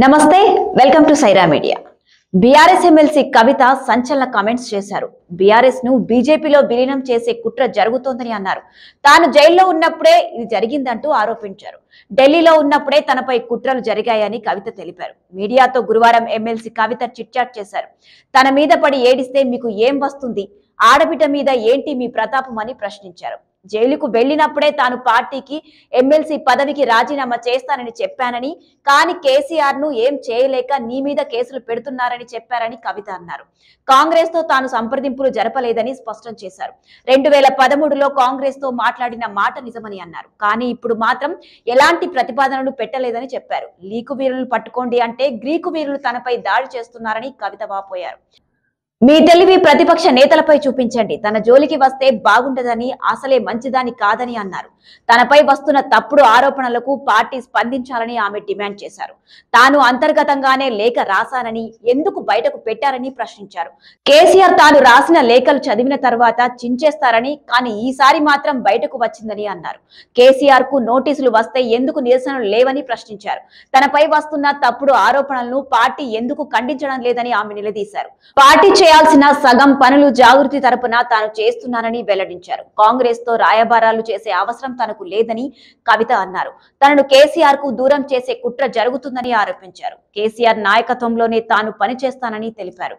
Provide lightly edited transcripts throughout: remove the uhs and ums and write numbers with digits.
నమస్తే welcome to Saira media. BRS MLC Kavitha సంచలన comments చేశారు। బీఆర్ఎస్ ను బీజేపీలో విలీనం చేసే కుట్ర జరుగుతోందని అన్నారు। తాను జైల్లో ఉన్నప్పుడే ఇది జరిగిందంటూ ఆరోపించారు। ఢిల్లీలో ఉన్నప్పుడే తనపై కుట్రలు జరిగాయని కవిత తెలిపారు। మీడియాతో గురువారం ఎమ్మెల్సీ కవిత చిట్చాట్ చేశారు। తన మీద పడి ఏడిస్తే మీకు ఏం వస్తుంది, ఆడబిడ్డ మీద ఏంటి మీ ప్రతాపం అని ప్రశ్నించారు। జైలుకు వెళ్లినప్పుడే తాను పార్టీకి ఎమ్మెల్సీ పదవికి రాజీనామా చేస్తానని చెప్పానని, కానీ కేసీఆర్ ను ఏం చేయలేక నీ మీద కేసులు పెడుతున్నారని చెప్పారని కవిత అన్నారు। కాంగ్రెస్ తో తాను సంప్రదింపులు జరపలేదని స్పష్టం చేశారు। 2013లో కాంగ్రెస్ తో మాట్లాడిన మాట నిజమని అన్నారు, కానీ ఇప్పుడు మాత్రం ఎలాంటి ప్రతిపాదనలు పెట్టలేదని చెప్పారు। లీకు వీరులు పట్టుకోండి అంటే గ్రీకు వీరులు తనపై దాడి చేస్తున్నారని కవిత వాపోయారు। మీ తెలివి ప్రతిపక్ష నేతలపై చూపించండి, తన జోలికి వస్తే బాగుండదని, అసలే మంచిదాని కాదని అన్నారు। తనపై వస్తున్న తప్పుడు ఆరోపణలకు పార్టీ స్పందించాలని ఆమె డిమాండ్ చేశారు। తాను అంతర్గతంగానే లేఖ రాశానని ఎందుకు బయటకు పెట్టారని ప్రశ్నించారు। కేసీఆర్ తాను రాసిన లేఖలు చదివిన తర్వాత చించేస్తారని, కానీ ఈసారి మాత్రం బయటకు వచ్చిందని అన్నారు। కేసీఆర్ కు నోటీసులు వస్తే ఎందుకు నిరసనలు లేవని ప్రశ్నించారు। తనపై వస్తున్న తప్పుడు ఆరోపణలను పార్టీ ఎందుకు ఖండించడం లేదని ఆమె నిలదీశారు। పార్టీ చేయాల్సిన సగం పనులు జాగృతి తరపున తాను చేస్తున్నానని వెల్లడించారు। కాంగ్రెస్ తో రాయబారాలు చేసే అవసరం తనకు లేదని కవిత అన్నారు। తనను కేసీఆర్ కు దూరం చేసే కుట్ర జరుగుతుందని ఆరోపించారు। కేసీఆర్ నాయకత్వంలోనే తాను పనిచేస్తానని తెలిపారు।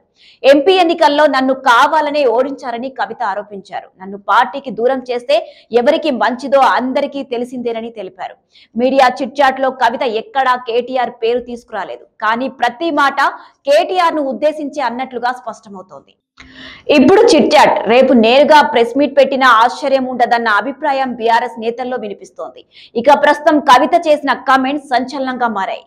ఎంపీ ఎన్నికల్లో నన్ను కావాలనే ఓడించారని కవిత ఆరోపించారు। నన్ను పార్టీకి దూరం చేస్తే ఎవరికి మంచిదో అందరికీ తెలిసిందేనని తెలిపారు। మీడియా చిట్చాట్ లో కవిత ఎక్కడా కేటీఆర్ పేరు తీసుకురాలేదు, కానీ ప్రతి మాట కేటీఆర్ ను ఉద్దేశించి అన్నట్లుగా స్పష్టమవుతోంది। ఇప్పుడు చిట్చాట్, రేపు నేరుగా ప్రెస్ మీట్ పెట్టినా ఆశ్చర్యం ఉండదన్న అభిప్రాయం బీఆర్ఎస్ నేతల్లో వినిపిస్తోంది। ఇక ప్రస్తుతం కవిత చేసిన కామెంట్స్ సంచలనంగా మారాయి।